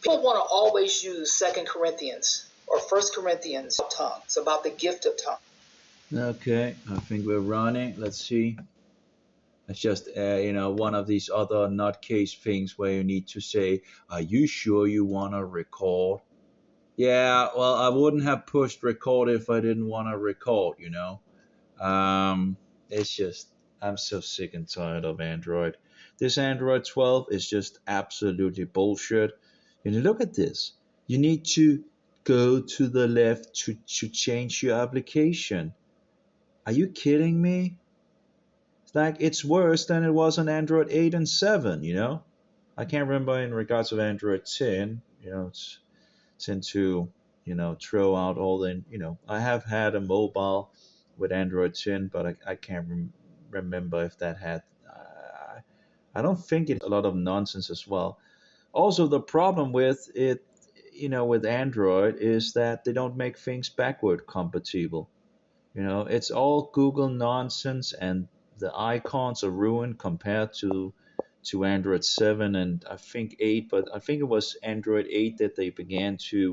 People want to always use 2 Corinthians or 1 Corinthians tongue. It's about the gift of tongue. Okay, I think we're running. Let's see. It's just one of these other nutcase things where you need to say, "Are you sure you want to record?" Yeah, well, I wouldn't have pushed record if I didn't want to record. It's just I'm so sick and tired of Android. This Android 12 is just absolutely bullshit. Look at this. You need to go to the left to change your application. Are you kidding me? It's like it's worse than it was on Android 8 and 7. I can't remember in regards of Android 10. It's into, throw out all I have had a mobile with Android 10, but I can't remember if that had, I don't think it a lot of nonsense as well. Also, the problem with it, with Android is that they don't make things backward compatible. It's all Google nonsense, and the icons are ruined compared to Android 7 and I think 8, but I think it was Android 8 that they begin to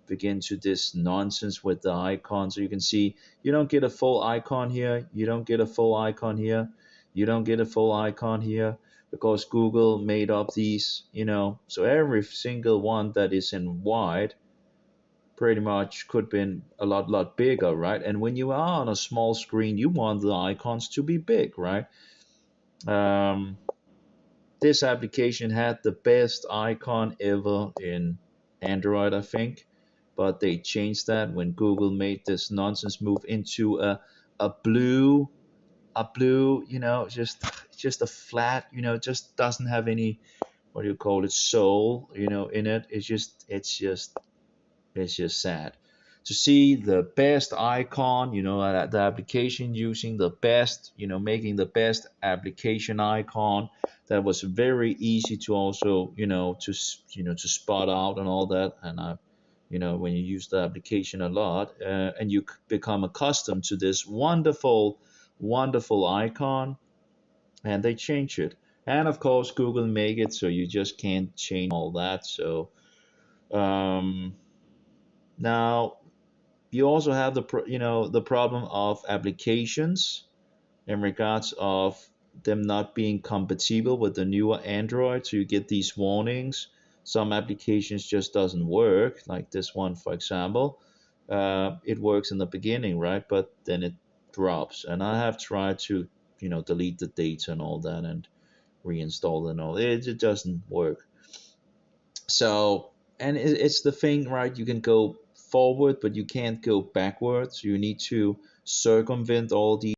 this nonsense with the icon. So you can see you don't get a full icon here, you don't get a full icon here, you don't get a full icon here because Google made up these. So every single one that is in white pretty much could been a lot bigger, right? And when you are on a small screen, you want the icons to be big, right? Um, this application had the best icon ever in Android, I think, but they changed that when Google made this nonsense move into a blue, just a flat, just doesn't have any, what do you call it, soul, in it. It's just sad to see the best icon, the application using the best, making the best application icon that was very easy to also, to spot out and all that. And when you use the application a lot, and you become accustomed to this wonderful, wonderful icon, and they change it. And of course, Google make it so you just can't change all that. So um, now you also have the problem of applications in regards of them not being compatible with the newer Android. So you get these warnings. Some applications just doesn't work, like this one, for example. It works in the beginning, right? But then it drops. And I have tried to, delete the data and all that and reinstall it and all. It doesn't work. So, and it's the thing, right? You can go forward, but you can't go backwards. You need to circumvent all the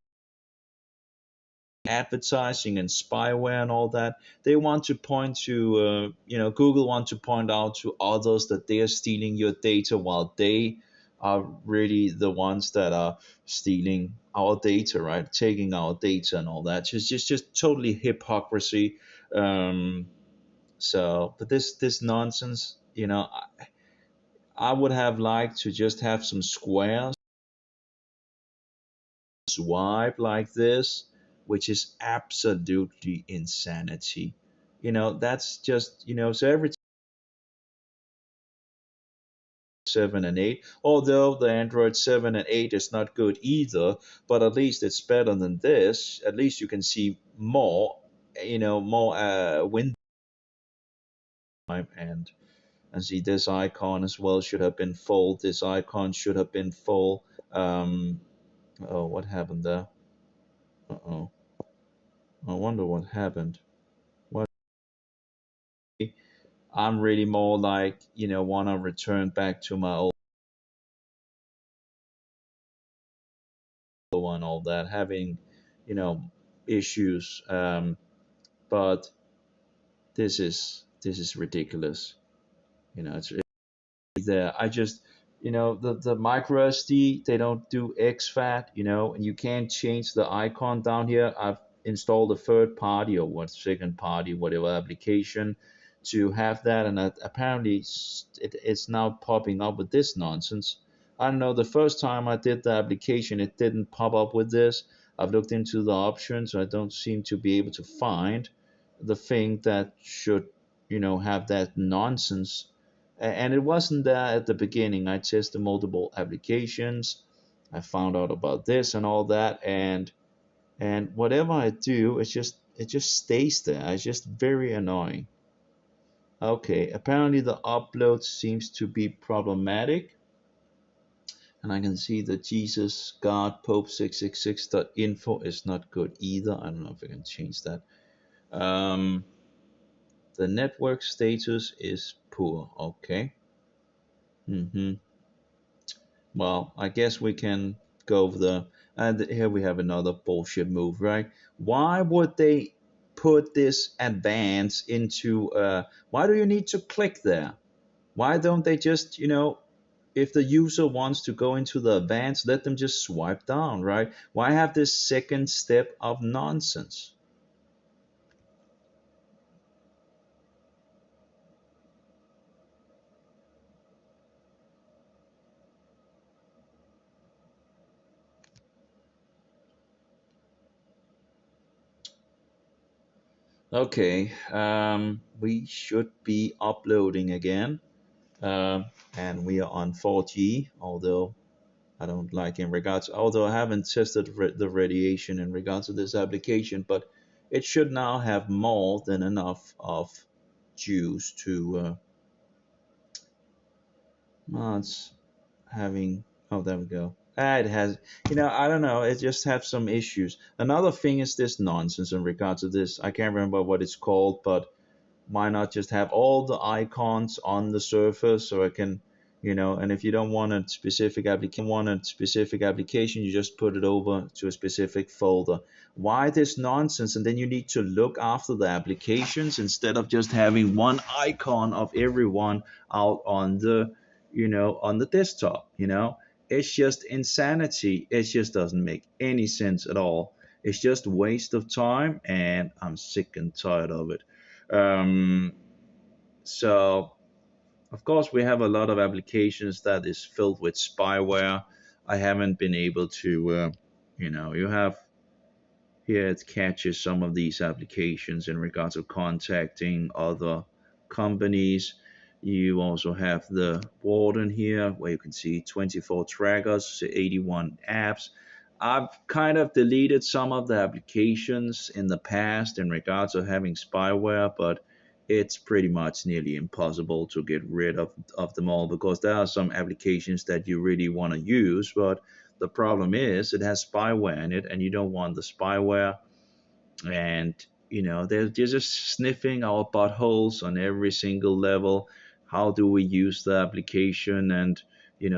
advertising and spyware and all that. They want to point to, Google want to point out to others that they are stealing your data while they are really the ones that are stealing our data, right? Taking our data and all that. Just totally hypocrisy. Um, but this nonsense, I would have liked to just have some squares swipe like this, which is absolutely insanity. That's just, so every 7 and 8, although the Android 7 and 8 is not good either, but at least it's better than this. At least you can see more, more window time and see this icon as well should have been full. This icon should have been full. Oh, what happened there? Uh-oh. I wonder what happened. What I'm really more like, want to return back to my old one, all that, having, you know, issues. But this is ridiculous. It's there. I just, the micro SD, they don't do exFAT, and you can't change the icon down here. I've installed a third party or what second party, whatever application to have that, and apparently it's now popping up with this nonsense. I don't know. The first time I did the application, it didn't pop up with this. I've looked into the options. I don't seem to be able to find the thing that should, have that nonsense And it wasn't there at the beginning. I tested multiple applications. I found out about this and all that, and whatever I do, it just stays there. It's just very annoying. Okay, apparently the upload seems to be problematic, and I can see that Jesus God Pope 666.info is not good either. I don't know if I can change that. Um, the network status is poor. Okay. Mm-hmm. Well, I guess we can go over the. And here we have another bullshit move, right? Why would they put this advance into? Why do you need to click there? Why don't they just, if the user wants to go into the advanced, let them just swipe down, right? Why have this second step of nonsense? Okay, we should be uploading again, and we are on 4G, although I don't like in regards, although I haven't tested the radiation in regards to this application, but it should now have more than enough of juice to, well, it's having, oh, there we go. It has, I don't know, it just have some issues. Another thing is this nonsense in regards to this. I can't remember what it's called, but why not just have all the icons on the surface so I can, and if you don't want a specific application, you just put it over to a specific folder. Why this nonsense? And then you need to look after the applications instead of just having one icon of everyone out on the desktop. It's just insanity. It just doesn't make any sense at all. It's just a waste of time, and I'm sick and tired of it. So of course we have a lot of applications that is filled with spyware. I haven't been able to, you have here it catches some of these applications in regards of contacting other companies. You also have the warden here where you can see 24 trackers, 81 apps. I've kind of deleted some of the applications in the past in regards of having spyware, but it's pretty much nearly impossible to get rid of them all because there are some applications that you really want to use, but the problem is it has spyware in it and you don't want the spyware. And they're just sniffing our buttholes on every single level. How do we use the application, and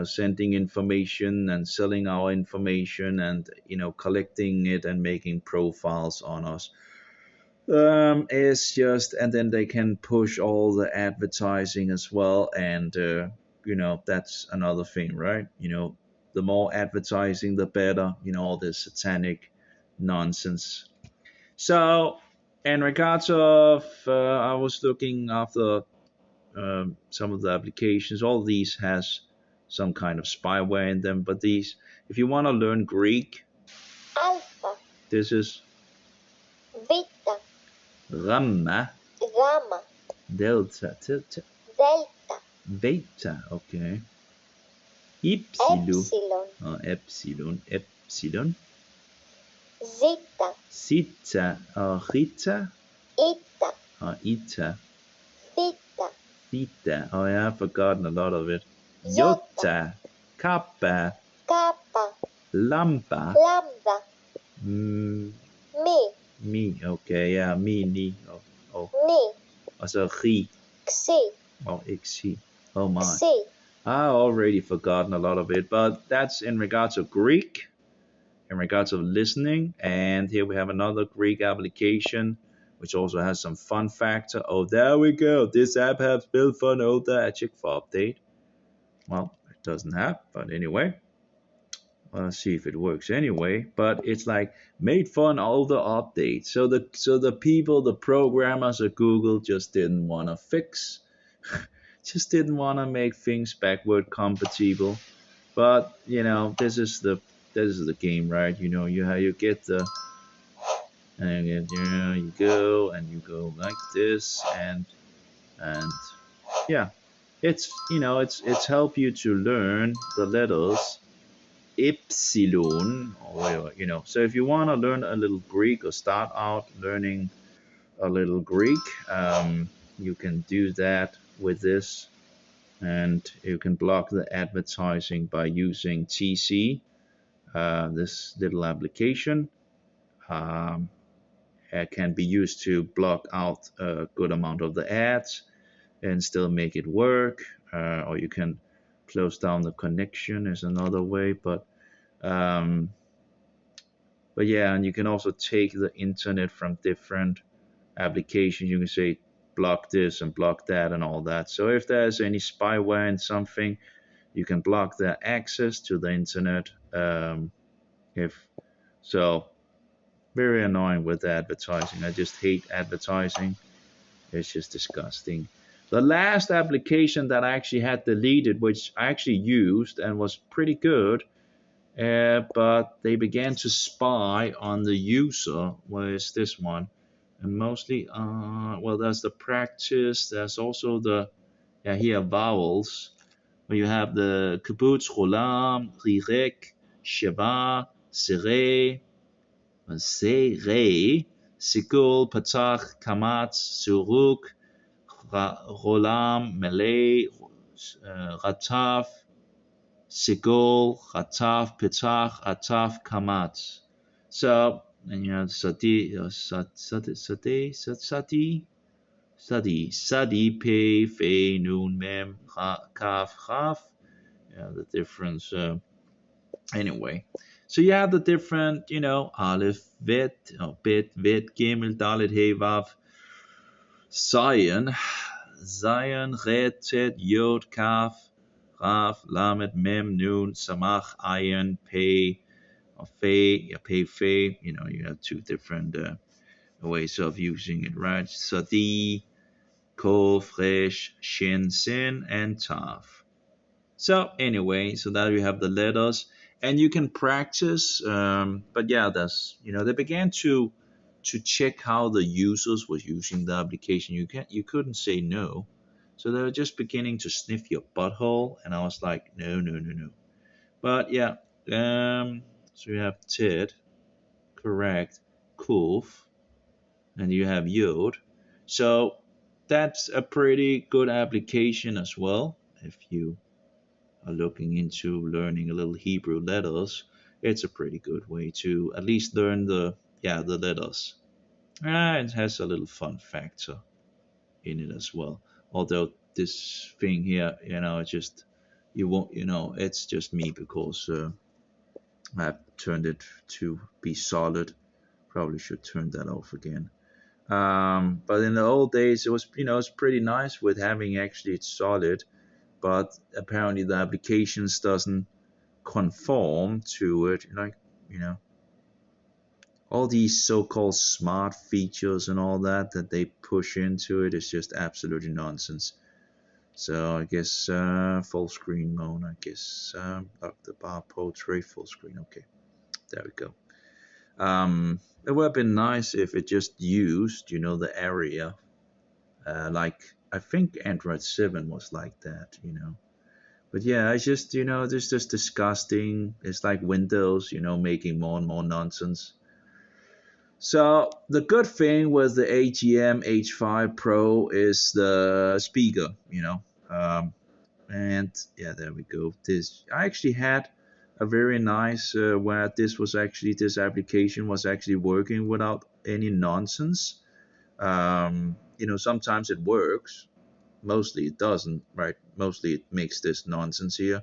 sending information and selling our information, and collecting it and making profiles on us. It's just, and then they can push all the advertising as well, and that's another thing, right? The more advertising the better, all this satanic nonsense. So, in regards of, I was looking after some of the applications. All these has some kind of spyware in them. But these, if you want to learn Greek, Alpha, this is Beta, Gamma, Gamma, Delta, Delta, Beta. Okay. Epsilon, Epsilon, Epsilon, Zeta, Zeta, Rita, Eta, Eta, Theta, Theta. Oh yeah, I've forgotten a lot of it. Iota, Iota, Kappa, Kappa, Lambda, Lambda, mm, Mi, me. Okay, yeah, me, ni. Ni, Also Chi. Xi, Oh, Xi. Oh my. Xi, I already forgotten a lot of it, but that's in regards of Greek, in regards of listening. And here we have another Greek application, which also has some fun factor. Oh, there we go. This app has built for an older. I check for update. Well, it doesn't have, but anyway. Let's see if it works anyway. But it's like made for an older update. So the people, the programmers at Google just didn't want to fix, just didn't want to make things backward compatible. But this is the game, right? You get the, and you go like this, and yeah, it's it's help you to learn the letters epsilon, or so if you want to learn a little Greek or start out learning a little Greek, you can do that with this, and you can block the advertising by using TC, this little application. um, it can be used to block out a good amount of the ads and still make it work, or you can close down the connection is another way, um, but yeah, and you can also take the internet from different applications. You can say block this and block that and all that. So if there's any spyware in something, you can block their access to the internet. If so, very annoying with advertising. I just hate advertising. It's just disgusting. The last application that I actually had deleted, which I actually used and was pretty good, but they began to spy on the user, was this one. And mostly, well, there's the practice, there's also the, yeah, here vowels, where you have the kibbutz, cholam, rirek, sheva, sere, sere, sikul, patach, kamatz, suruk, rolam, melei, rataf, Sigol, Hataf, Petach, Ataf, Kamat. So, and you have Sadi, Pe, Fe, Nun, Mem, Kaf, Chaf. Yeah, the difference. Anyway, so you have the different, Aleph, Vet, Bet, Vet, Gimel, Dalet, He, Vav, Zion, Ret, Tet, Yod, Kaf, Raf, Lamed, Mem, Nun, Samach, Ayin, Pei, or Fei, yeah, Pei, Fei. You have two different ways of using it, right? Sadi, Kol, Fresh, Shin, Sin, and Tav. So anyway, so now you have the letters, and you can practice. But yeah, they began to check how the users was using the application. You couldn't say no, so they were just beginning to sniff your butthole, and I was like, no, no, no, no. But yeah, so you have Ted, correct, Kuf, and you have Yod. So that's a pretty good application as well. If you are looking into learning a little Hebrew letters, it's a pretty good way to at least learn the letters. It has a little fun factor in it as well. Although this thing here, it's just you won't, it's just me because I've turned it to be solid. Probably should turn that off again. But in the old days, it was it's pretty nice with having actually it's solid, but apparently the applications doesn't conform to it. You know, all these so-called smart features and all that they push into it is just absolutely nonsense. So I guess full screen mode. I guess up the bar portrait full screen. Okay, there we go. It would have been nice if it just used, the area. Like I think Android 7 was like that. But yeah, it's just, it's just disgusting. It's like Windows, making more and more nonsense. So the good thing with the AGM H5 Pro is the speaker. And yeah, there we go. This I actually had a very nice where this application was actually working without any nonsense. Sometimes it works, mostly it doesn't, right? Mostly it makes this nonsense here.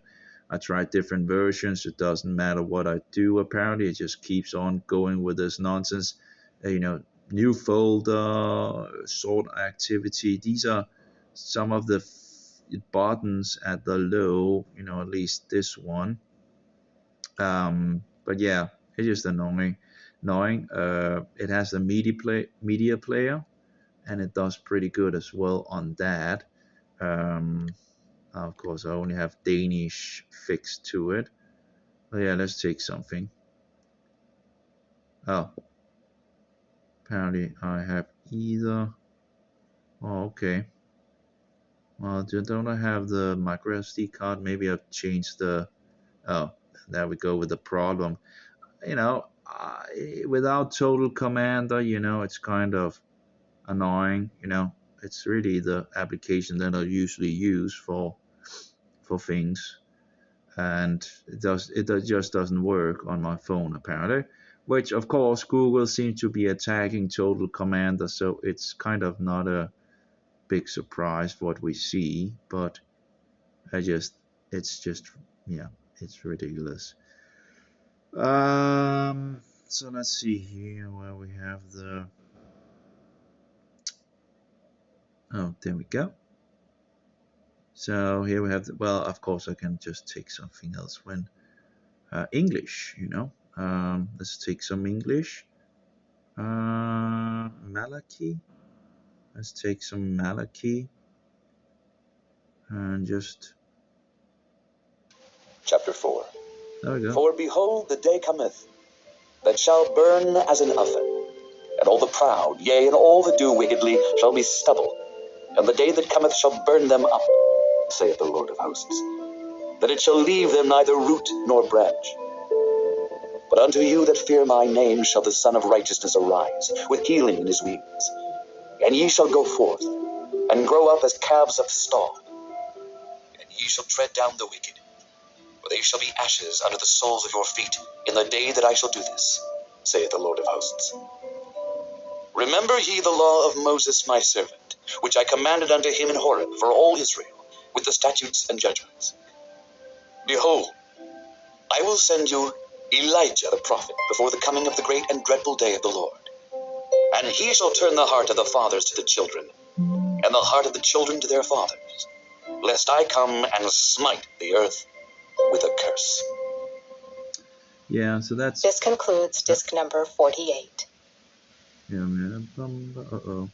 I tried different versions. It doesn't matter what I do. Apparently, it just keeps on going with this nonsense. New folder, sort activity. These are some of the buttons at the low. At least this one. But yeah, it's just annoying. It has a media player, and it does pretty good as well on that. Um, of course, I only have Danish fixed to it. But yeah, let's take something. Oh, apparently I have either. Oh, okay. Well, don't I have the micro SD card? Maybe I've changed the. Oh, there we go with the problem. Without Total Commander, it's kind of annoying. It's really the application that I usually use for things, and just doesn't work on my phone apparently. Which of course Google seems to be attacking Total Commander, so it's kind of not a big surprise what we see, but it's just yeah, it's ridiculous. So let's see here where we have the. Oh, there we go. So here we have well, of course I can just take something else when English, let's take some English. Malachi. Let's take some Malachi and just. Chapter 4. There we go. For behold, the day cometh, that shall burn as an oven, and all the proud, yea, and all that do wickedly, shall be stubble. And the day that cometh shall burn them up, saith the Lord of hosts, that it shall leave them neither root nor branch. But unto you that fear my name shall the Son of Righteousness arise, with healing in his wings. And ye shall go forth, and grow up as calves of stall. And ye shall tread down the wicked, for they shall be ashes under the soles of your feet in the day that I shall do this, saith the Lord of hosts. Remember ye the law of Moses my servant, which I commanded unto him in Horeb for all Israel, with the statutes and judgments. Behold, I will send you Elijah the prophet before the coming of the great and dreadful day of the Lord. And he shall turn the heart of the fathers to the children, and the heart of the children to their fathers, lest I come and smite the earth with a curse. Yeah, so that's. This concludes disc number 48. Uh-oh.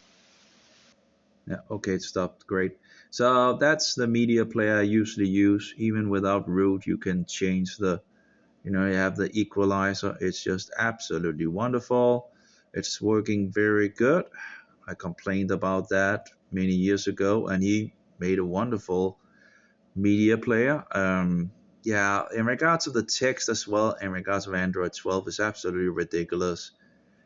Yeah, okay, it stopped. Great. So that's the media player I usually use. Even without root, you can change the, you have the equalizer. It's just absolutely wonderful. It's working very good. I complained about that many years ago, and he made a wonderful media player. Yeah, in regards to the text as well, in regards to Android 12, is absolutely ridiculous.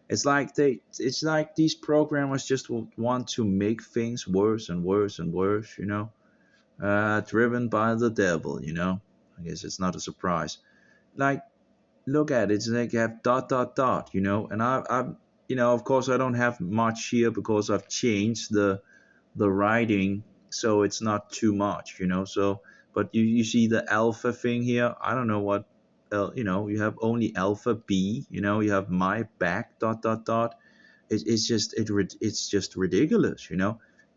It's like these programmers just want to make things worse and worse and worse, driven by the devil, I guess it's not a surprise. Like, look at it, it's like you have dot dot dot, and I of course I don't have much here because I've changed the writing, so it's not too much, so, but you see the alpha thing here. I don't know what, you have only alpha B, you have my back dot dot dot. It's just ridiculous,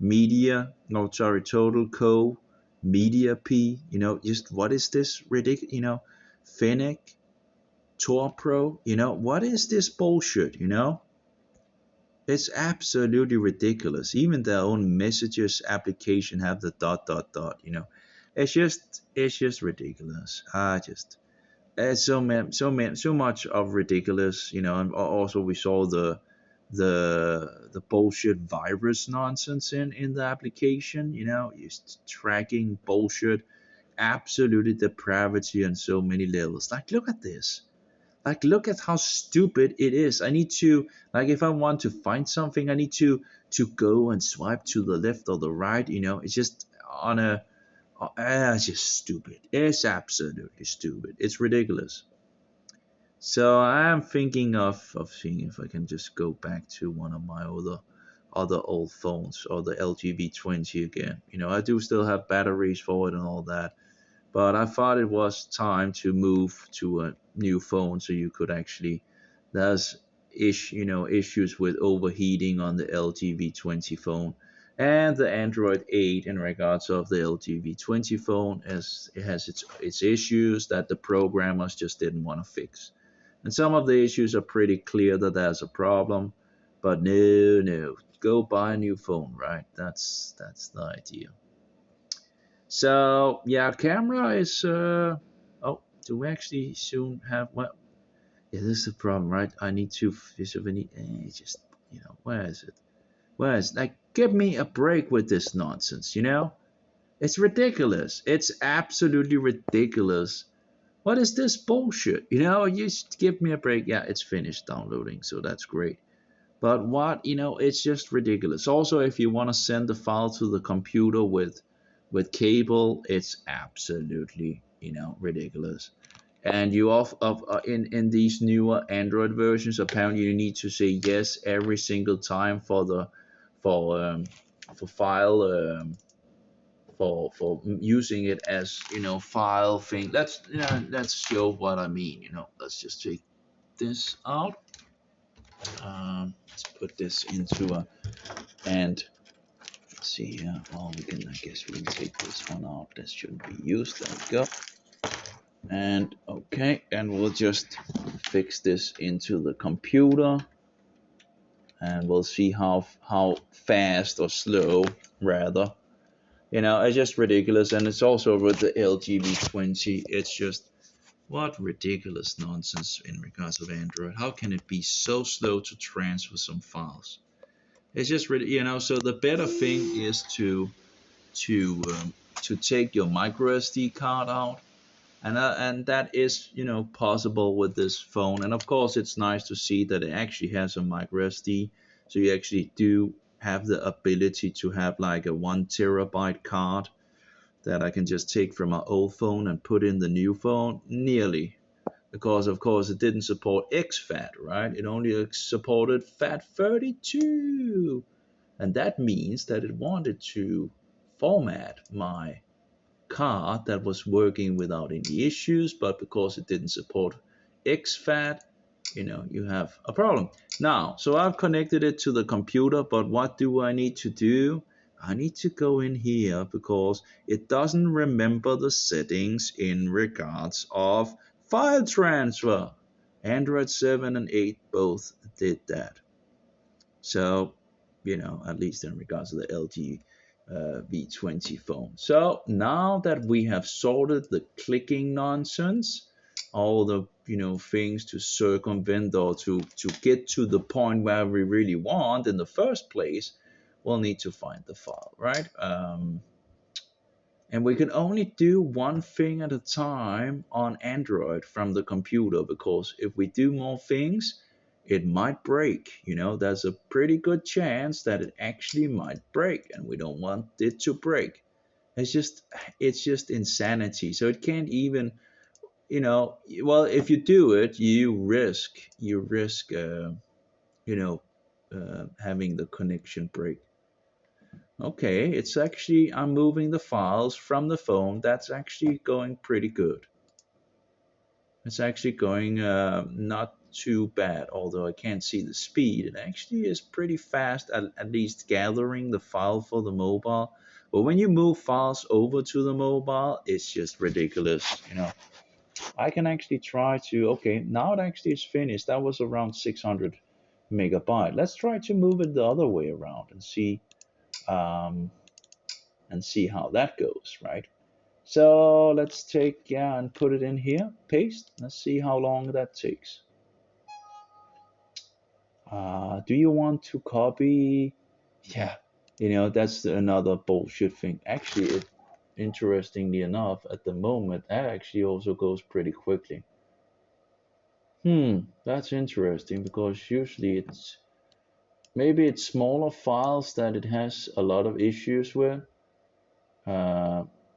media, no, sorry, total co media P, just what is this ridiculous, Finnick, Tor Pro, what is this bullshit, It's absolutely ridiculous. Even their own messages application have the dot dot dot. It's just ridiculous. It's so much of ridiculous. And also we saw the bullshit virus nonsense in the application. Just tracking bullshit, absolutely depravity on so many levels. Like, look at this. Like, look at how stupid it is. I need to, like, if I want to find something, I need to go and swipe to the left or the right. It's just on a, it's just stupid. It's absolutely stupid. It's ridiculous. So I'm thinking of seeing if I can just go back to one of my other old phones, or the LG V20 again. I do still have batteries for it and all that. But I thought it was time to move to a new phone, so you could actually, there's issues with overheating on the LG V20 phone, and the Android 8 in regards of the LG V20 phone, as it has its issues that the programmers just didn't want to fix. And some of the issues are pretty clear that there's a problem, but no, go buy a new phone, right? That's the idea. So yeah, camera is oh, do we actually soon have, well, yeah, this is the problem, right? I need to just, where is it? Like, give me a break with this nonsense, It's ridiculous. It's absolutely ridiculous. What is this bullshit? You know, you give me a break. Yeah, it's finished downloading, so that's great. But what, it's just ridiculous. Also, if you want to send the file to the computer with cable, it's absolutely, ridiculous. And you in these newer Android versions, apparently you need to say yes every single time for for file for using it as file thing. Let's show what I mean. Let's just take this out. Let's put this into a and let's see here. Well, I guess we can take this one out. This shouldn't be used. There we go. And okay, and we'll just fix this into the computer, and we'll see how fast or slow rather. It's just ridiculous, and it's also with the LG V20. It's just what ridiculous nonsense in regards of Android. How can it be so slow to transfer some files? It's just really, So the better thing is to to take your micro SD card out, and that is possible with this phone. And of course, it's nice to see that it actually has a micro SD, so you actually do have the ability to have like a 1 terabyte card that I can just take from my old phone and put in the new phone, nearly. Because of course it didn't support exFAT, right? It only supported FAT32. And that means that it wanted to format my card that was working without any issues, but because it didn't support exFAT, you have a problem. Now, so I've connected it to the computer, but what do I need to do? I need to go in here because it doesn't remember the settings in regards of file transfer. Android 7 and 8 both did that. So, at least in regards to the LG V20 phone. So now that we have sorted the clicking nonsense, all the things to circumvent or to get to the point where we really want in the first place, we'll need to find the file, right? And we can only do one thing at a time on Android from the computer, because if we do more things, it might break. There's a pretty good chance that it actually might break, and we don't want it to break. It's just insanity. So it can't even, well, if you do it, you risk having the connection break. Okay, it's actually, I'm moving the files from the phone. That's actually going pretty good. It's actually going not too bad, although I can't see the speed. It actually is pretty fast, at least gathering the file for the mobile. But when you move files over to the mobile, it's just ridiculous. I can actually try to, okay, now it actually is finished. That was around 600 megabyte. Let's try to move it the other way around um, and see how that goes, right? So let's take, and put it in here, paste. Let's see how long that takes. Do you want to copy? Yeah, that's another bullshit thing. Actually, interestingly enough, at the moment, that actually also goes pretty quickly. That's interesting, because usually maybe it's smaller files that it has a lot of issues with.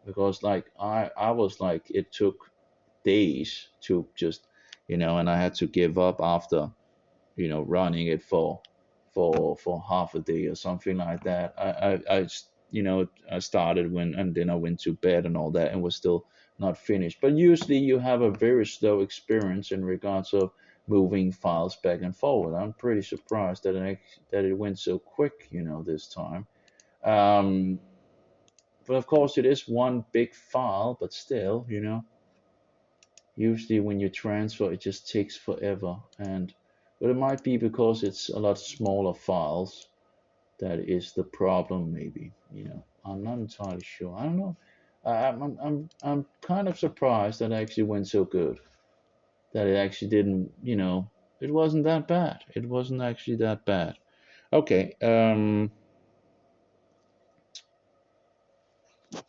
Because like I was like, it took days to just, and I had to give up after, running it for half a day or something like that. I started and then I went to bed and all that, and was still not finished. But usually you have a very slow experience in regards of moving files back and forward. I'm pretty surprised that it went so quick, this time. Um, but of course, it is one big file, but still, usually when you transfer, it just takes forever. But it might be because it's a lot smaller files that is the problem, maybe. I'm not entirely sure. I don't know. I'm kind of surprised that it actually went so good. That it actually didn't, it wasn't that bad. It wasn't actually that bad. Okay.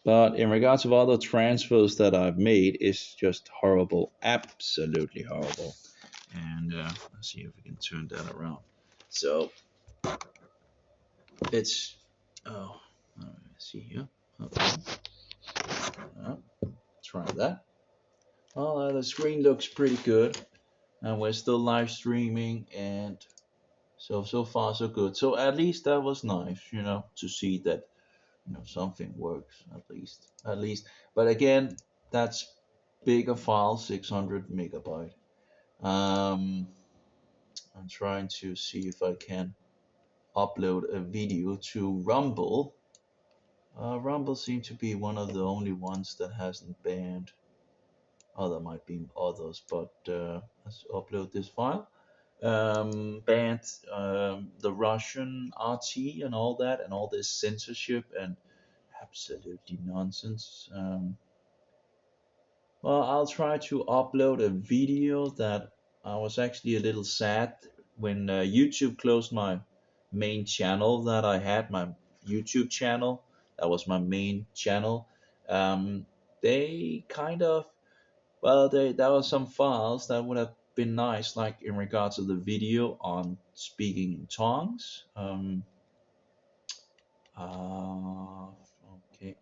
But in regards of other transfers that I've made, it's just horrible, absolutely horrible. And let's see if we can turn that around. So it's let's see here. Okay. Try that. Oh, the screen looks pretty good, and we're still live streaming, and so far so good. So at least that was nice, to see that something works at least. But again, that's bigger file, 600 megabyte. I'm trying to see if I can upload a video to Rumble. Rumble seems to be one of the only ones that hasn't banned. Oh, there might be others, but let's upload this file. Banned the Russian RT and all that, and all this censorship and absolutely nonsense. Well, I'll try to upload a video that I was actually a little sad when YouTube closed my main channel that I had, my YouTube channel. That was my main channel. They kind of, well, there were some files that would have been nice, like in regards to the video on speaking in tongues. Okay,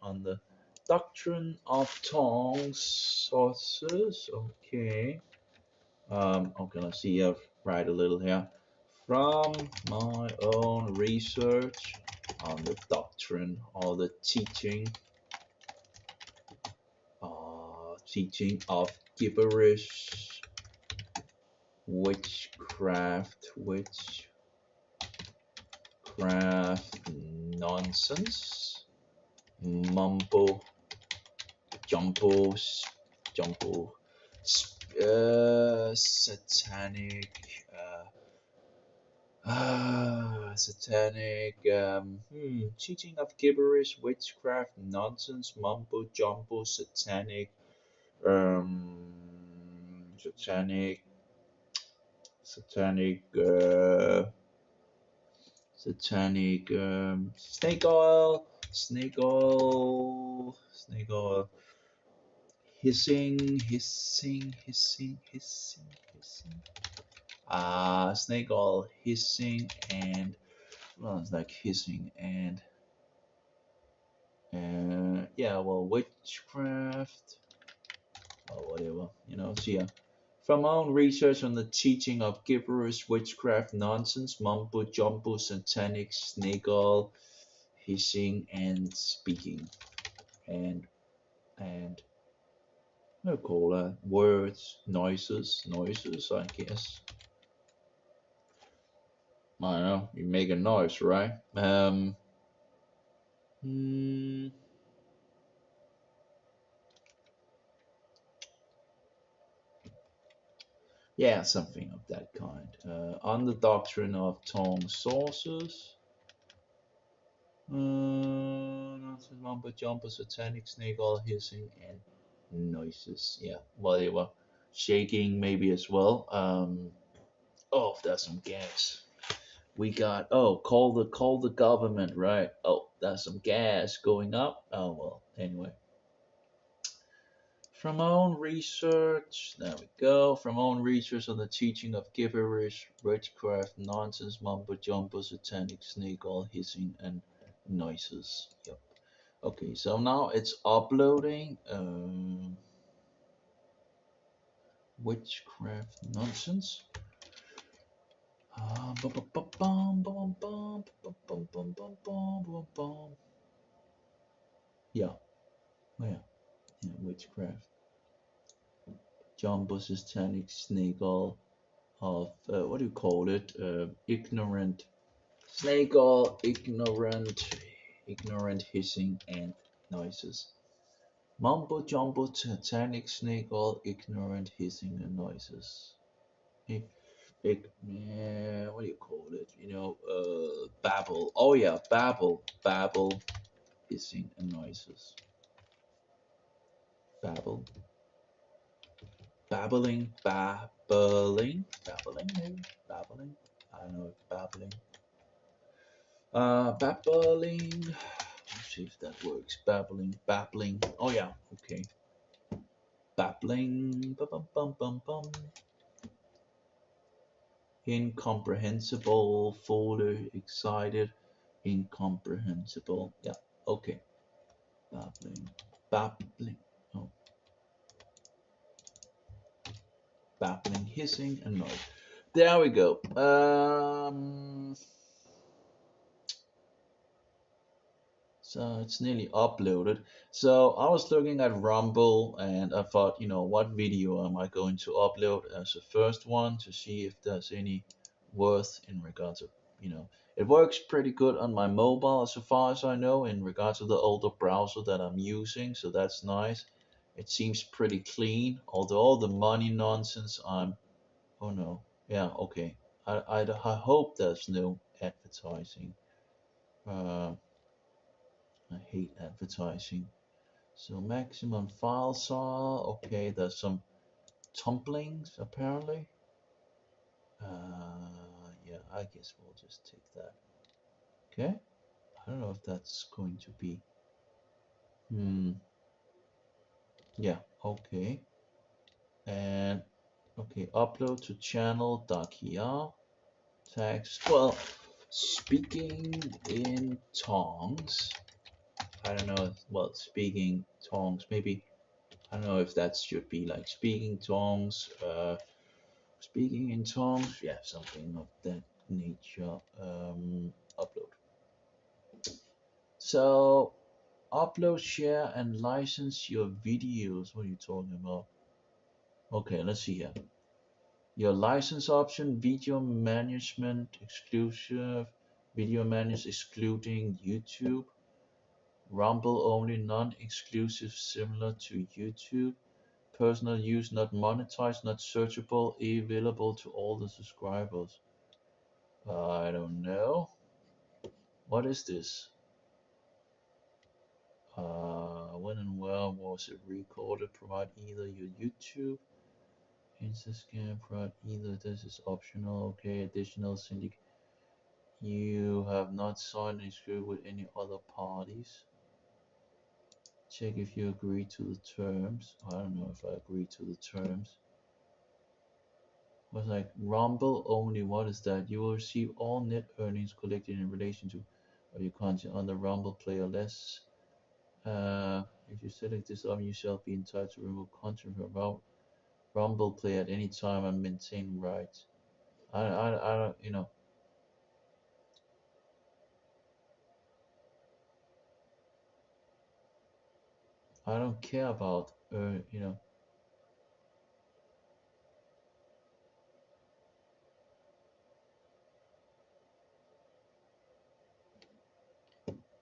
on the doctrine of tongues sources. Okay. Okay, let's see. I've write a little here. From my own research on the doctrine or the teaching of gibberish, witchcraft nonsense, mumbo jumbo satanic teaching of gibberish, witchcraft, nonsense, mumbo jumbo, um, satanic, satanic, snake oil, hissing. Snake oil, hissing, and well, it's like hissing and yeah, well, witchcraft or whatever, So yeah, from my own research on the teaching of gibberish, witchcraft, nonsense, mumbo jumbo, satanic, snake oil, hissing, and speaking, and I call that words, noises, I guess. I don't know, you make a noise, right? Yeah, something of that kind. On the doctrine of tongue sources, nonsense, mumbo jumbo, satanic, snake oil, hissing, and noises. Yeah, well, they were shaking maybe as well. Oh, there's some gas. We got, call the government, right? Oh, there's some gas going up. Oh well, anyway. From our own research, there we go. From our own research on the teaching of gibberish, witchcraft, nonsense, mumbo jumbo, satanic, snake oil, hissing, and noises. Yep. Okay, so now it's uploading. Witchcraft nonsense. Yeah, yeah, witchcraft. Jumbo, satanic, snake oil of what do you call it? Ignorant snake oil, ignorant hissing and noises. Mumbo jumbo, satanic, snake oil, ignorant hissing and noises. What do you call it? Babble. Oh yeah, babble, hissing and noises. Babble, babbling, maybe babbling. I don't know if babbling. Babbling. see if that works. Babbling. Oh yeah, okay. Babbling. Bum, bum, bum, bum, bum. Incomprehensible. Folder. Excited. Incomprehensible. Yeah, okay. Babbling. Oh, babbling, hissing, and noise. There we go. So it's nearly uploaded. So I was looking at Rumble and I thought, what video am I going to upload as the first one to see if there's any worth in regards to, it works pretty good on my mobile so far as I know in regards to the older browser that I'm using. So that's nice. It seems pretty clean, although all the money nonsense oh no, yeah, okay. I hope there's no advertising. Uh, I hate advertising. So maximum file size. Okay, there's some tumblings apparently. Yeah, I guess we'll just take that. Okay. I don't know if that's going to be. Yeah. Okay. And okay, upload to channel Darkijah. Text. Well, speaking in tongues. I don't know. Well, speaking tongues. Maybe I don't know if that should be like speaking tongues. Speaking in tongues, yeah, something of that nature. Upload. So, upload, share, and license your videos. What are you talking about? Okay, let's see here. Your license option, video management exclusive, video managed excluding YouTube, Rumble only, non-exclusive, similar to YouTube. Personal use, not monetized, not searchable, available to all the subscribers. I don't know. What is this? When and where was it recorded? Provide either your YouTube, Instascan, provide either. This is optional. Okay, additional syndic. You have not signed a script with any other parties. Check if you agree to the terms. I don't know if I agree to the terms. Was like Rumble only. What is that? You will receive all net earnings collected in relation to your content on the Rumble player less. If you select this option, you shall be entitled to remove content from Rumble Play at any time and maintain rights. I don't, I don't care about,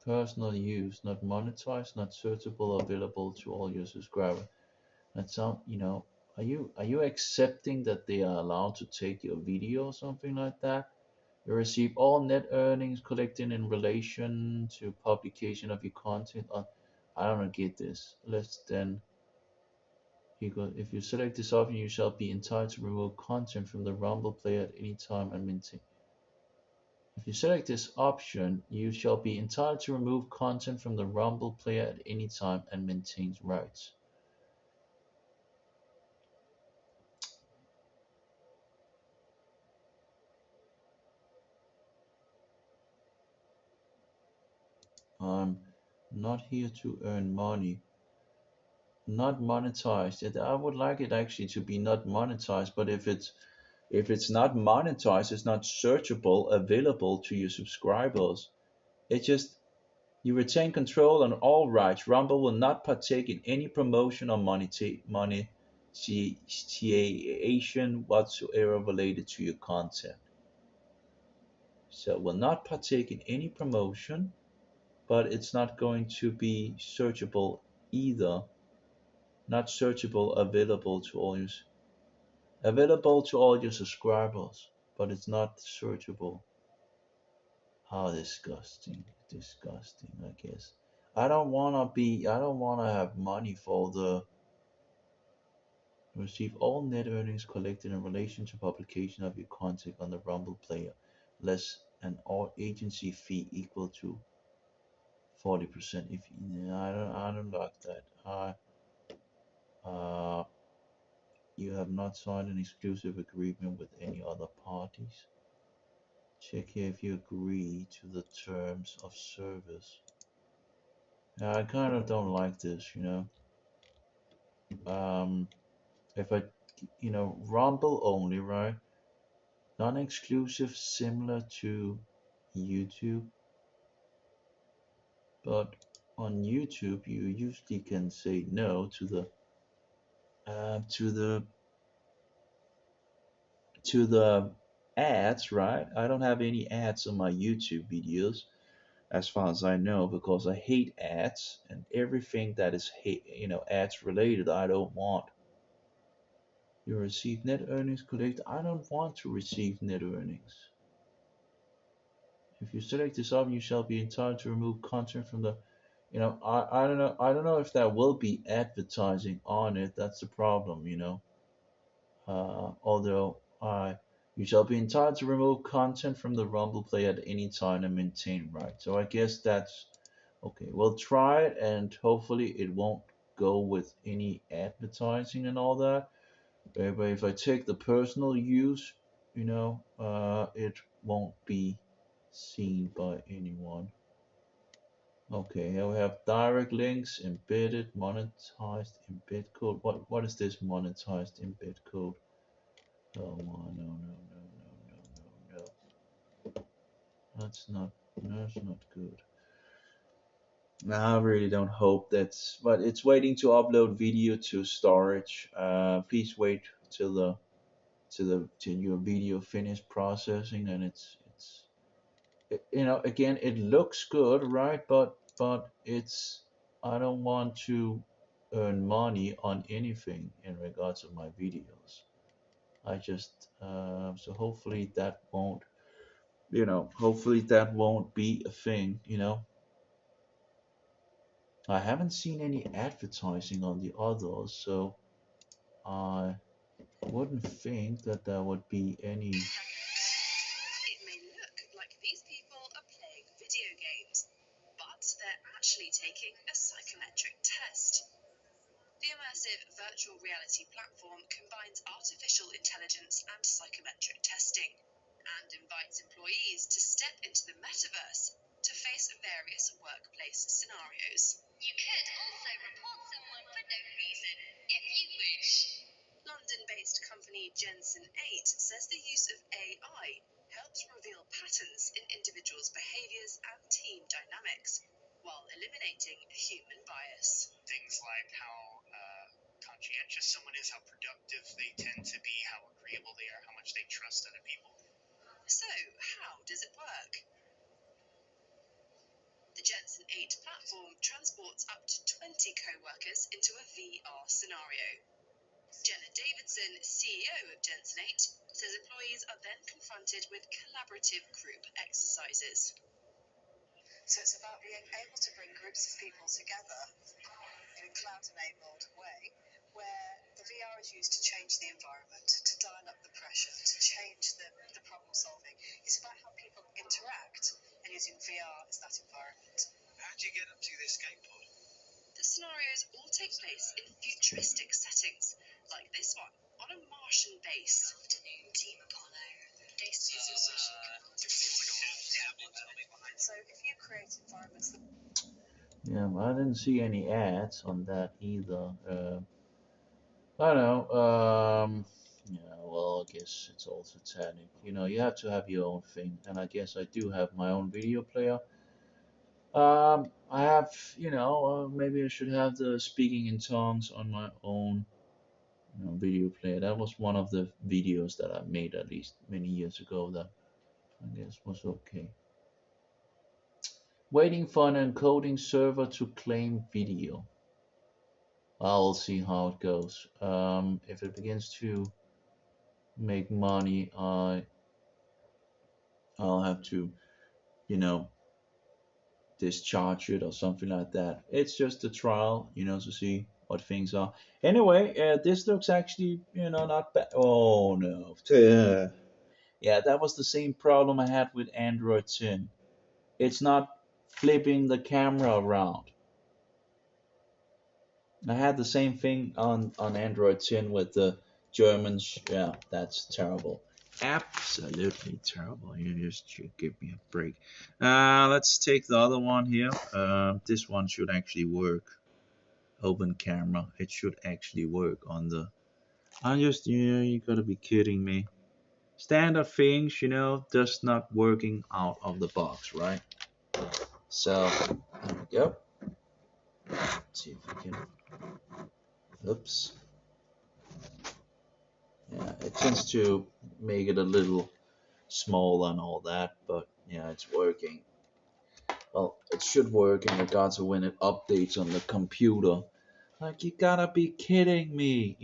personal use, not monetized, not searchable, available to all your subscribers. That sound, are you accepting that they are allowed to take your video or something like that? You receive all net earnings collected in relation to publication of your content on. I don't get this. Let's then. If you select this option, you shall be entitled to remove content from the Rumble player at any time and maintain. If you select this option, you shall be entitled to remove content from the Rumble player at any time and maintains rights. I'm not here to earn money. Not monetized. I would like it actually to be not monetized, but if it's not monetized, it's not searchable, available to your subscribers. It just You retain control on all rights. Rumble will not partake in any promotion or monetization whatsoever related to your content. So it will not partake in any promotion, but it's not going to be searchable either. Not searchable, available to all your subscribers, but it's not searchable. How disgusting, disgusting, I guess. I don't wanna have money for the receive all net earnings collected in relation to publication of your content on the Rumble player, less an all agency fee equal to 40%. If I don't like that. You have not signed an exclusive agreement with any other parties. Check here if you agree to the terms of service. Now, I kind of don't like this, you know. If I, Rumble only, right? Non-exclusive, similar to YouTube, but on YouTube you usually can say no to the to the to the ads, right? I don't have any ads on my YouTube videos as far as I know, because I hate ads, and everything that is ads related I don't want. You receive net earnings collect. I don't want to receive net earnings. If you select this option, you shall be entitled to remove content from the. I don't know if there will be advertising on it. That's the problem, although you shall be entitled to remove content from the Rumble Play at any time and maintain right. So I guess that's okay. We'll try it, and hopefully it won't go with any advertising and all that. But if I take the personal use, it won't be seen by anyone. Okay, here we have direct links, embedded, monetized, embed code. What is this monetized embed code? Oh, no. That's not good. I really don't hope that's, but it's waiting to upload video to storage. Please wait till till your video finish processing, and again, it looks good, right? But it's, I don't want to earn money on anything in regards to my videos. I just so hopefully that won't be a thing. I haven't seen any advertising on the others, so I wouldn't think that there would be any. It may look like these people are playing video games, but they're actually taking a psychometric test. The immersive virtual reality platform combines artificial intelligence and psychometric testing, and invites employees to step into the metaverse to face various workplace scenarios. You could also report someone for no reason, if you wish. London-based company Jensen 8 says the use of AI helps reveal patterns in individuals' behaviors and team dynamics, while eliminating human bias. Things like how conscientious someone is, how productive they tend to be, how agreeable they are, how much they trust other people. So, how does it work? The Jensen 8 platform transports up to 20 co-workers into a VR scenario. Jenna Davidson, CEO of Jensen 8, says employees are then confronted with collaborative group exercises. So it's about being able to bring groups of people together in a cloud-enabled way, where the VR is used to change the environment, to dial up the pressure, to change the problem solving. It's about how people interact, and using VR as that environment. How do you get up to the escape pod? The scenarios all take place in futuristic settings, like this one, on a Martian base. Afternoon, Team Apollo. So if you create environments that... Yeah, I didn't see any ads on that either. I don't know. Yeah, well, I guess it's all satanic. You have to have your own thing, and I guess I do have my own video player. I have, maybe I should have the speaking in tongues on my own, video player. That was one of the videos that I made at least many years ago that I guess was okay. Waiting for an encoding server to claim video. I'll see how it goes. If it begins to make money, I'll have to, discharge it or something like that. It's just a trial, to see what things are. Anyway, this looks actually, not bad. Oh no. Yeah, that was the same problem I had with Android 10. It's not flipping the camera around. I had the same thing on Android 10 with the Germans. Yeah, that's terrible. Absolutely terrible. You just should give me a break. Let's take the other one here. This one should actually work. Open camera. It should actually work on the. You gotta be kidding me. Standard things, just not working out of the box, right? So, there we go. Let's see if we can. Oops. Yeah, it tends to make it a little smaller and all that, but yeah, it's working. Well, it should work in regards to when it updates on the computer. Like, you gotta be kidding me,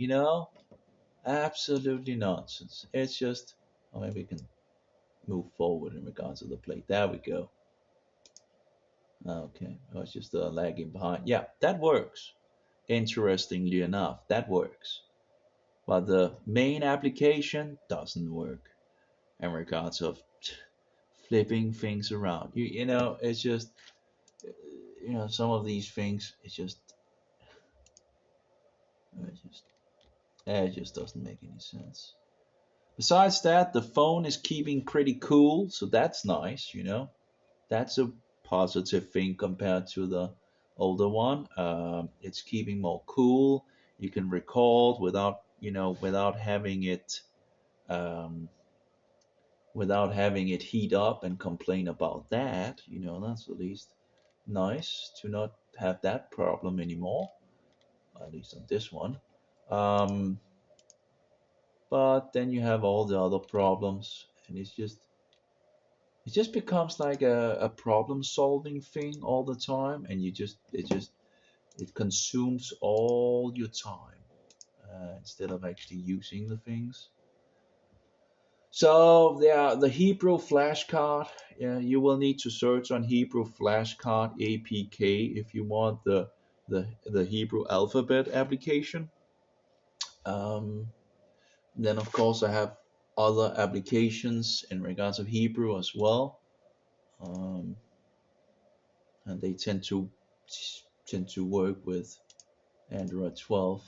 Absolutely nonsense. It's just, oh, maybe we can move forward in regards to the plate. There we go. Okay, I was just lagging behind. Yeah, that works. Interestingly enough, that works. But the main application doesn't work in regards of flipping things around. It's just, some of these things, it just, it just doesn't make any sense. Besides that, the phone is keeping pretty cool, so that's nice. That's a positive thing compared to the older one. It's keeping more cool. You can record um, without having it heat up and complain about that. That's at least nice to not have that problem anymore. At least on this one. Um, but then you have all the other problems, and it just becomes like a problem solving thing all the time, and it consumes all your time instead of actually using the things. So yeah, the Hebrew flashcard. Yeah, you will need to search on Hebrew flashcard APK if you want the Hebrew alphabet application. Um, then of course I have other applications in regards of Hebrew as well, um, and they tend to work with Android 12.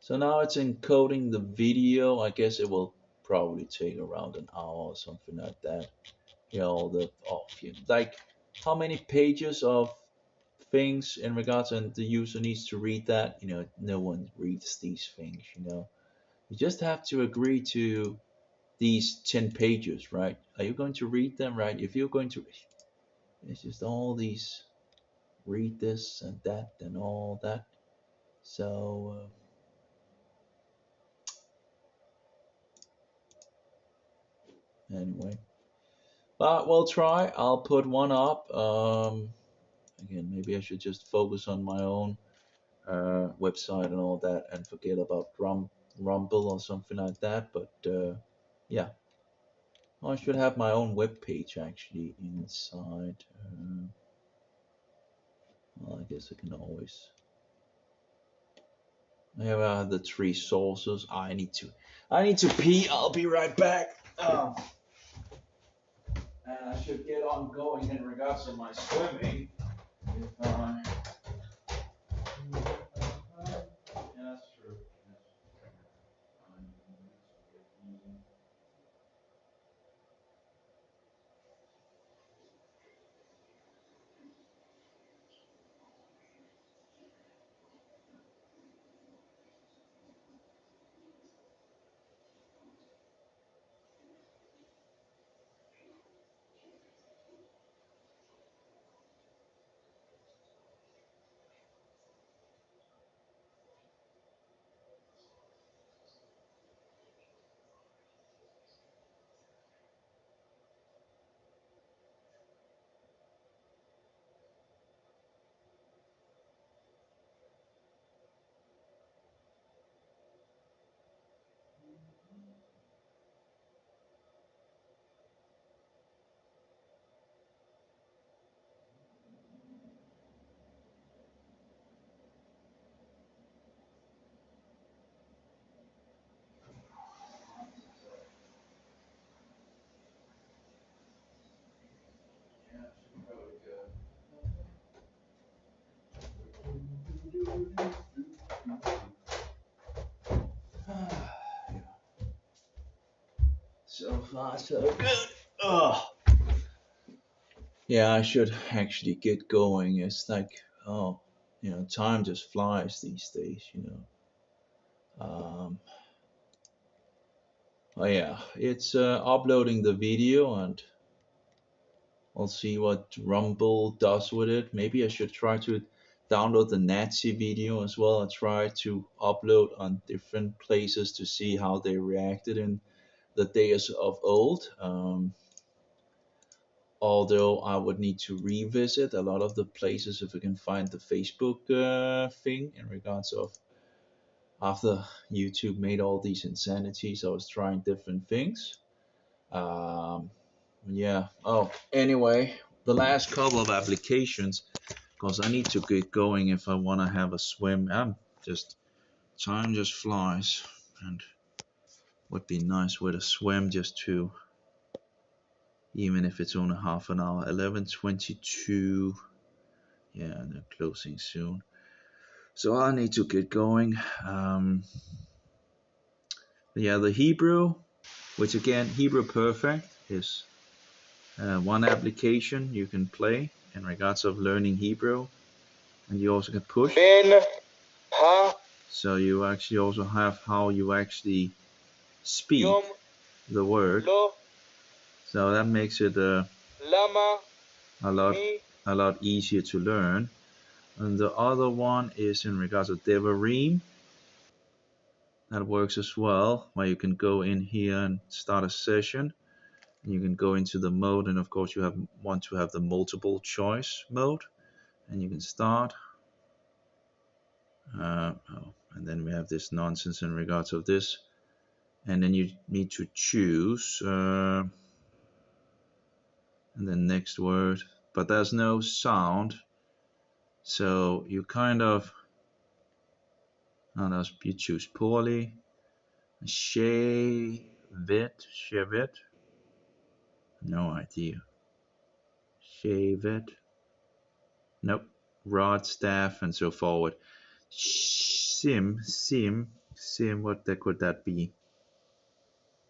So now it's encoding the video. I guess it will probably take around an hour or something like that. Like how many pages of things in regards, and the user needs to read that. No one reads these things. You just have to agree to these 10 pages, right? Are you going to read them, right? If you're going to, it's just all these read this and that and all that. So anyway, but we'll try. I'll put one up. Again, maybe I should just focus on my own website and all that, and forget about Rumble or something like that. But yeah, I should have my own web page actually inside. Well, I guess I can always. Here are the three sources. I need to pee. I'll be right back. And I should get on going in regards to my swimming. If I, yeah, that's true. So far, so good. Oh. Yeah, I should actually get going. It's like, oh, time just flies these days. Oh yeah, it's uploading the video, and I'll see what Rumble does with it. Maybe I should try to download the Nazi video as well and try to upload on different places to see how they reacted in the days of old. Although I would need to revisit a lot of the places if we can find the Facebook thing in regards of after YouTube made all these insanities, I was trying different things. Um, yeah. Oh, anyway, the last couple of applications, because I need to get going if I want to have a swim. Time just flies, and would be nice with a swim just to, even if it's only half an hour. 11:22. Yeah, they're closing soon. So I need to get going. Yeah, the Hebrew, which again, Hebrew Perfect is one application you can play in regards of learning Hebrew, and you also can push. So you actually also have how you actually speak the word. So that makes it a lot easier to learn. And the other one is in regards of Devarim. That works as well, where you can go in here and start a session. You can go into the mode, and of course you want to have the multiple choice mode, and you can start. And then we have this nonsense in regards of this, and then you need to choose and then next word, but there's no sound, so you kind of you choose poorly. Shave it, no idea. Shave it, nope. Rod, staff, and so forward. Sim, what could that be?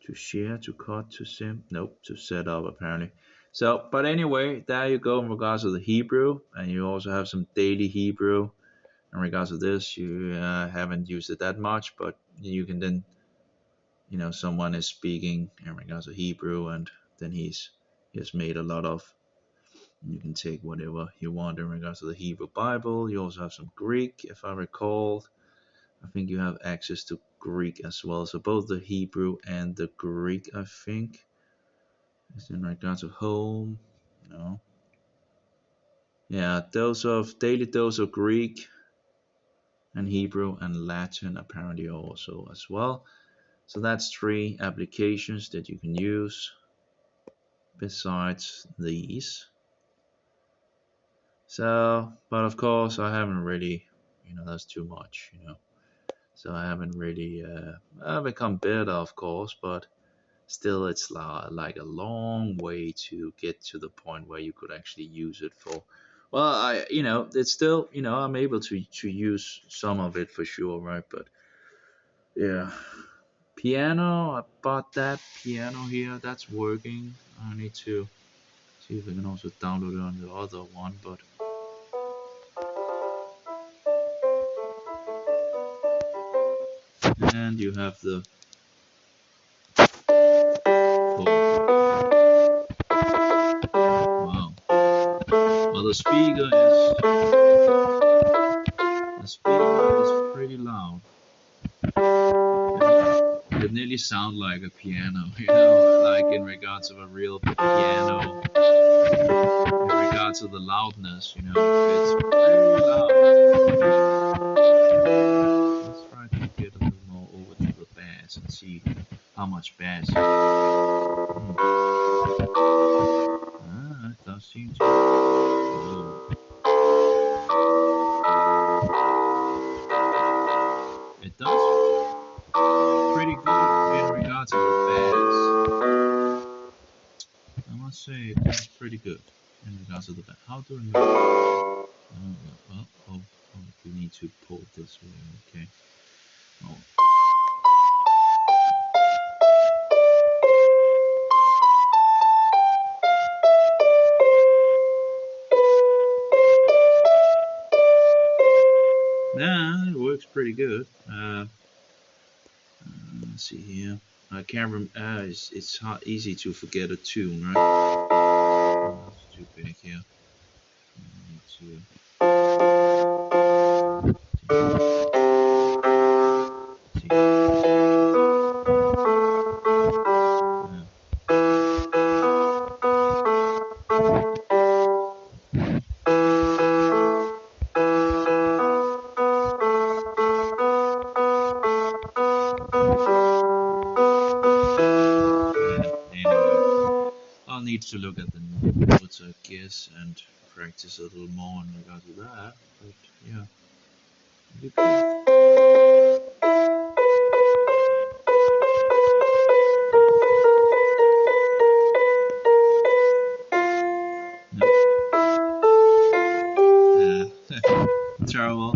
To share, to cut, to sim, nope, to set up apparently. So, but anyway, there you go in regards to the Hebrew, and you also have some daily Hebrew in regards to this. You haven't used it that much, but you can then, someone is speaking in regards to Hebrew, and then he has made a lot of. You can take whatever you want in regards to the Hebrew Bible. You also have some Greek, if I recall. I think you have access to Greek as well. So both the Hebrew and the Greek, I think. Is in regards to home. No. Yeah, daily dose of Greek and Hebrew and Latin apparently also as well. So that's 3 applications that you can use besides these. So, but of course I haven't really, that's too much, So I haven't really become better, of course, but still it's like a long way to get to the point where you could actually use it for. Well, it's still, I'm able to use some of it for sure, right? But yeah, piano, I bought that piano here, that's working. I need to see if I can also download it on the other one, but and you have the wow. Well, the speaker is pretty loud. It nearly sounds like a piano, like in regards of a real piano. In regards to the loudness, it's pretty loud. Let's try to get a little more over to the bass and see how much bass. It does seem to. It does pretty good in regards to the bass. I must say it does pretty good in regards to the bass. How do I know? Well, you need need to pull it this way. Okay. Oh. Nah, it works pretty good. Let's see here. I can't remember. It's easy to forget a tune, right? Oh, it's too big here. Anyway, I'll need to look at the notes, I guess, and practice a little more in regard to that. But yeah, you can. Terrible.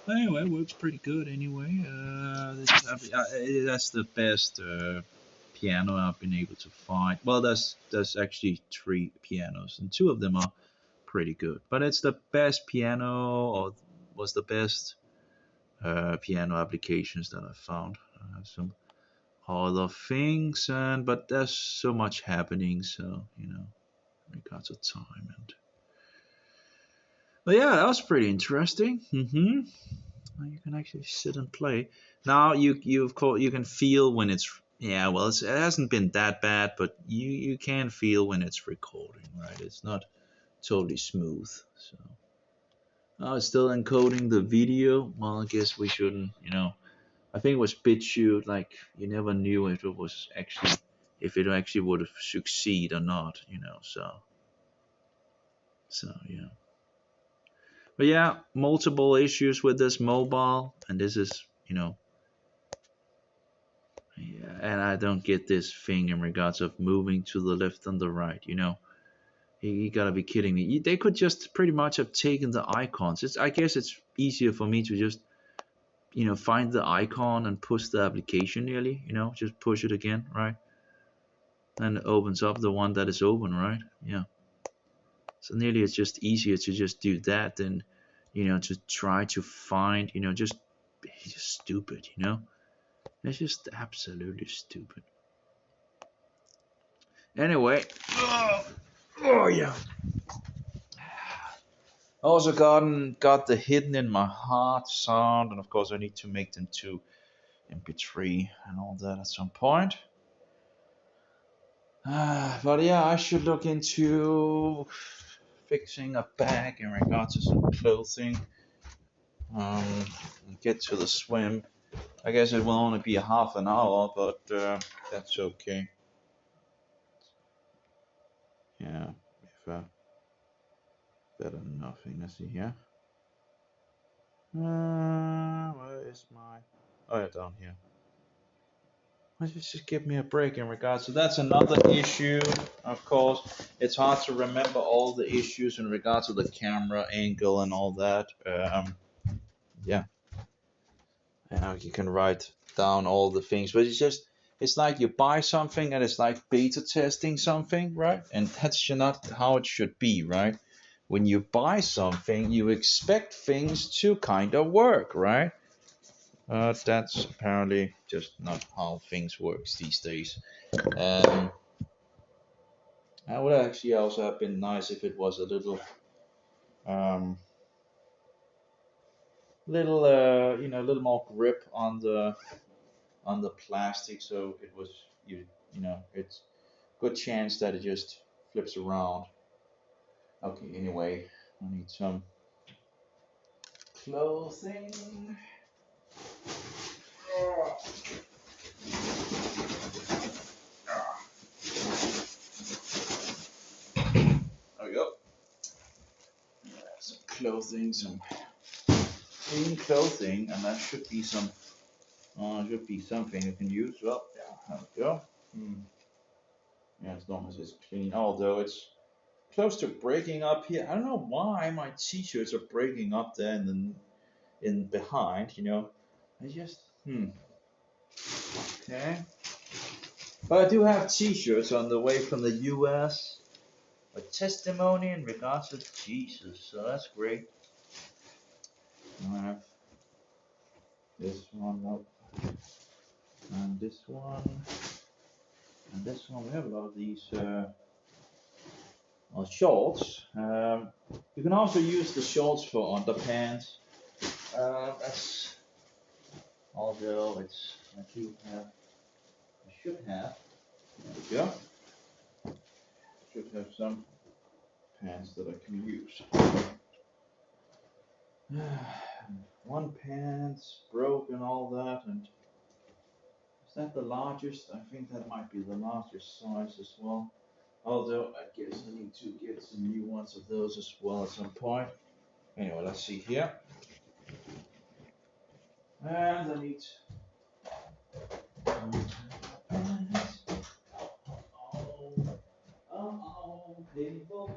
Anyway, works pretty good anyway. That's the best piano I've been able to find. Well, there's actually 3 pianos, and 2 of them are pretty good. But it's the best piano, or was the best piano applications that I found. Some other things, but there's so much happening, so in regards to time and. But yeah, that was pretty interesting. You can actually sit and play. Now you of course you can feel when it's well it hasn't been that bad, but you can feel when it's recording, right? It's not totally smooth. So it's still encoding the video. Well, I guess we shouldn't. I think it was BitChute. Like you never knew if it actually would succeed or not. So yeah. But yeah, multiple issues with this mobile, and this is yeah, and I don't get this thing in regards of moving to the left and the right. You gotta be kidding me. They could just pretty much have taken the icons. I guess it's easier for me to just find the icon and push the application nearly. Just push it again, right? And it opens up the one that is open, right? Yeah. So nearly it's just easier to just do that than to try to find just stupid. It's just absolutely stupid. Anyway, oh yeah. Also got the Hidden in My Heart sound, and of course I need to make them to MP3 and all that at some point. But yeah, I should look into fixing a bag in regards to some clothing. And get to the swim. I guess it will only be a half an hour, but that's okay. Yeah, if better than nothing. Let's see here. Where is my? Oh yeah, down here. Just give me a break in regards. So that's another issue. Of course, it's hard to remember all the issues in regards to the camera angle and all that. Yeah, you can write down all the things, but it's like you buy something and it's like beta testing something, right? And that's not how it should be, right? When you buy something, you expect things to kind of work, right? That's apparently just not how things work these days. That would actually also have been nice if it was a little, a little more grip on the plastic, so it was it's good chance that it just flips around. Okay, anyway, I need some clothing. There we go. Some clothing, some clean clothing, and that should be something you can use. Well, yeah, there we go. Yeah, as long as it's clean. Although it's close to breaking up here. I don't know why my t-shirts are breaking up there in behind, you know. I just okay. But I do have t-shirts on the way from the US. A testimony in regards to Jesus, so that's great. I have this one up, and this one, and this one. We have a lot of these shorts. You can also use the shorts for underpants. That's although it's I should have. There we go. Should have some pants that I can use. One pants broke and all that, and is that the largest? I think that might be the largest size as well. Although I guess I need to get some new ones of those as well at some point. Anyway, let's see here. And I need painful.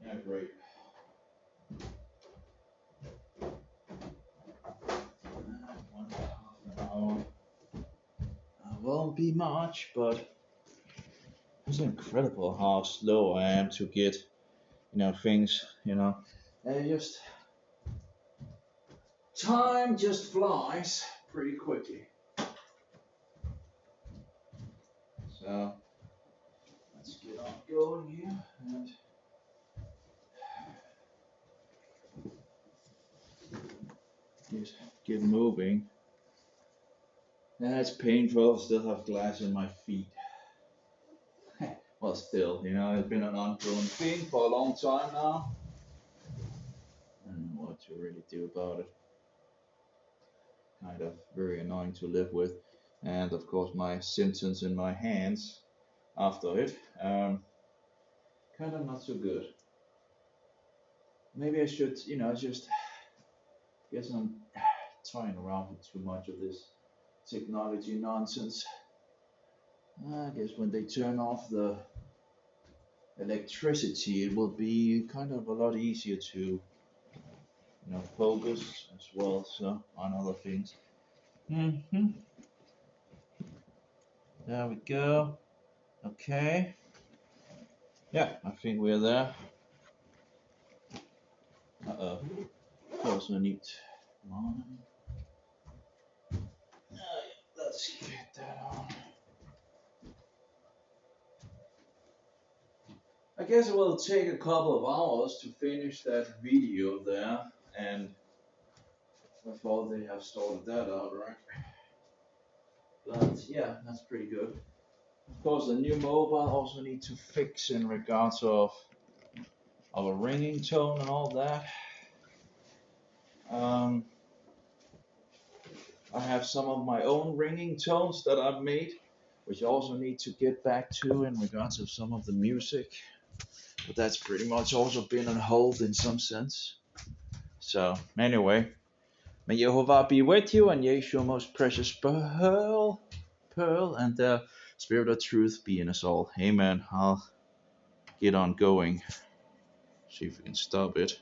Yeah, great. One half an hour. Won't be much, but it's incredible how slow I am to get, things, just time just flies pretty quickly. So let's get on going here and just get moving. It's painful. I still have glass in my feet. Well, still, it's been an ongoing thing for a long time now. I don't know what to really do about it. Kind of very annoying to live with. And of course, my symptoms in my hands after it, kind of not so good. Maybe I should, just guess I'm toying around with too much of this technology nonsense. I guess when they turn off the electricity, it will be kind of a lot easier to, focus as well, so on other things. There we go. Okay. Yeah, I think we're there. Uh-oh. Also need mine. Let's get that on. I guess it will take a couple of hours to finish that video there, and before they have sorted that out, right? But yeah, that's pretty good. Of course, the new mobile also need to fix in regards of our ringing tone and all that. I have some of my own ringing tones that I've made, which I also need to get back to in regards of some of the music. But that's pretty much also been on hold in some sense. So anyway, may Jehovah be with you, and Yeshua most precious pearl, and the spirit of truth be in us all. Amen. I'll get on going. See if we can stop it.